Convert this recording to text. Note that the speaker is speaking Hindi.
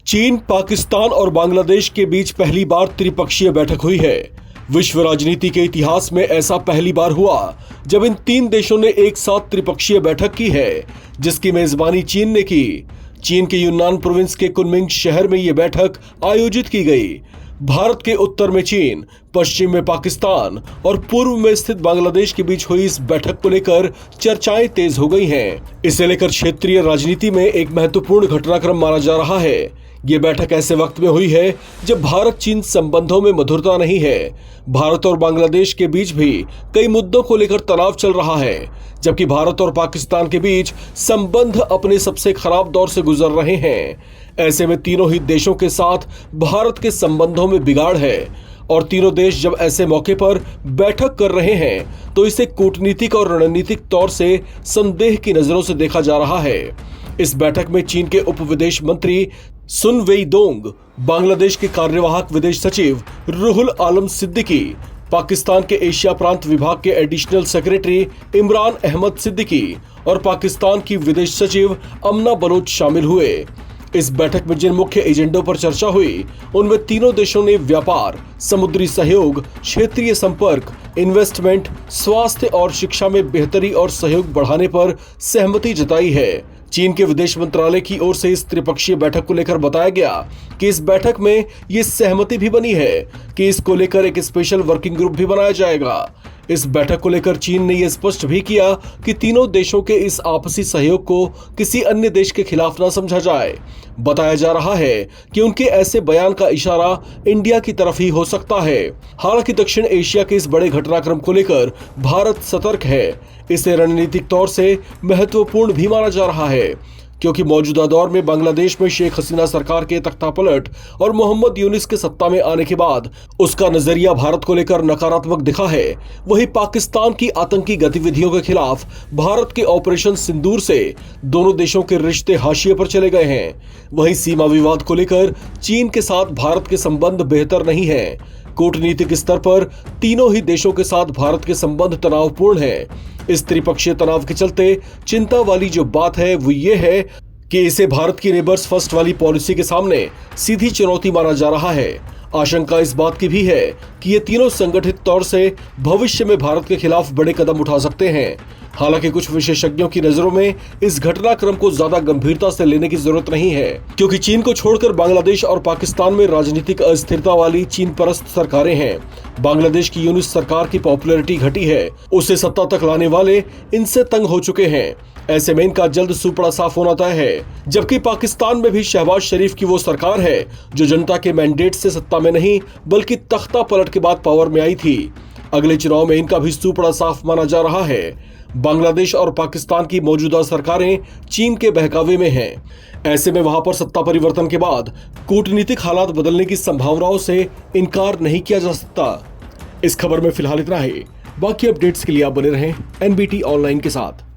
चीन, पाकिस्तान और बांग्लादेश के बीच पहली बार त्रिपक्षीय बैठक हुई है। विश्व राजनीति के इतिहास में ऐसा पहली बार हुआ जब इन तीन देशों ने एक साथ त्रिपक्षीय बैठक की है, जिसकी मेजबानी चीन ने की। चीन के यूनान प्रोविंस के कुनमिंग शहर में यह बैठक आयोजित की गई। भारत के उत्तर में चीन, पश्चिम में पाकिस्तान और पूर्व में स्थित बांग्लादेश के बीच हुई इस बैठक को लेकर चर्चाएं तेज हो गई हैं। इसे लेकर क्षेत्रीय राजनीति में एक महत्वपूर्ण घटनाक्रम माना जा रहा है। ये बैठक ऐसे वक्त में हुई है जब भारत चीन संबंधों में मधुरता नहीं है। भारत और बांग्लादेश के बीच भी कई मुद्दों को लेकर तनाव चल रहा है, जबकि भारत और पाकिस्तान के बीच संबंध अपने सबसे खराब दौर से गुजर रहे हैं। ऐसे में तीनों ही देशों के साथ भारत के संबंधों में बिगाड़ है और तीनों देश जब ऐसे मौके पर बैठक कर रहे हैं तो इसे कूटनीतिक और रणनीतिक तौर से संदेह की नजरों से देखा जा रहा है। इस बैठक में चीन के उप विदेश मंत्री सुन वेईदोंग, बांग्लादेश के कार्यवाहक विदेश सचिव रुहुल आलम सिद्दीकी, पाकिस्तान के एशिया प्रांत विभाग के एडिशनल सेक्रेटरी इमरान अहमद सिद्दीकी और पाकिस्तान की विदेश सचिव अमना बलोच शामिल हुए। इस बैठक में जिन मुख्य एजेंडों पर चर्चा हुई उनमें तीनों देशों ने व्यापार, समुद्री सहयोग, क्षेत्रीय संपर्क, इन्वेस्टमेंट, स्वास्थ्य और शिक्षा में बेहतरी और सहयोग बढ़ाने पर सहमति जताई है। चीन के विदेश मंत्रालय की ओर से इस त्रिपक्षीय बैठक को लेकर बताया गया कि इस बैठक में ये सहमति भी बनी है कि इसको लेकर एक स्पेशल वर्किंग ग्रुप भी बनाया जाएगा। इस बैठक को लेकर चीन ने यह स्पष्ट भी किया कि तीनों देशों के इस आपसी सहयोग को किसी अन्य देश के खिलाफ न समझा जाए। बताया जा रहा है कि उनके ऐसे बयान का इशारा इंडिया की तरफ ही हो सकता है। हालांकि दक्षिण एशिया के इस बड़े घटनाक्रम को लेकर भारत सतर्क है। इसे रणनीतिक तौर से महत्वपूर्ण भी माना जा रहा है, क्योंकि मौजूदा दौर में बांग्लादेश में शेख हसीना सरकार के तख्तापलट और मोहम्मद यूनिस के सत्ता में आने के बाद उसका नजरिया भारत को लेकर नकारात्मक दिखा है। वहीं पाकिस्तान की आतंकी गतिविधियों के खिलाफ भारत के ऑपरेशन सिंदूर से दोनों देशों के रिश्ते हाशिए पर चले गए हैं। वहीं सीमा विवाद को लेकर चीन के साथ भारत के संबंध बेहतर नहीं है। कूटनीतिक स्तर पर तीनों ही देशों के साथ भारत के संबंध तनावपूर्ण हैं। इस त्रिपक्षीय तनाव के चलते चिंता वाली जो बात है वो ये है कि इसे भारत की नेबर्स फर्स्ट वाली पॉलिसी के सामने सीधी चुनौती माना जा रहा है। आशंका इस बात की भी है कि ये तीनों संगठित तौर से भविष्य में भारत के खिलाफ बड़े कदम उठा सकते हैं। हालांकि कुछ विशेषज्ञों की नजरों में इस घटनाक्रम को ज्यादा गंभीरता से लेने की जरूरत नहीं है, क्योंकि चीन को छोड़कर बांग्लादेश और पाकिस्तान में राजनीतिक अस्थिरता वाली चीन परस्त सरकारें हैं। बांग्लादेश की यूनिस सरकार की पॉपुलैरिटी घटी है, उसे सत्ता तक लाने वाले इनसे तंग हो चुके हैं। ऐसे में इनका जल्द सुपड़ा साफ होना तय है। जबकि पाकिस्तान में भी शहबाज शरीफ की वो सरकार है जो जनता के मैंडेट से सत्ता में नहीं बल्कि तख्ता पलट के बाद पावर में आई थी। अगले चुनाव में इनका भी सुपड़ा साफ माना जा रहा है। बांग्लादेश और पाकिस्तान की मौजूदा सरकारें चीन के बहकावे में हैं। ऐसे में वहां पर सत्ता परिवर्तन के बाद कूटनीतिक हालात बदलने की संभावनाओं से इनकार नहीं किया जा सकता। इस खबर में फिलहाल इतना ही। बाकी अपडेट्स के लिए आप बने रहें NBT ऑनलाइन के साथ।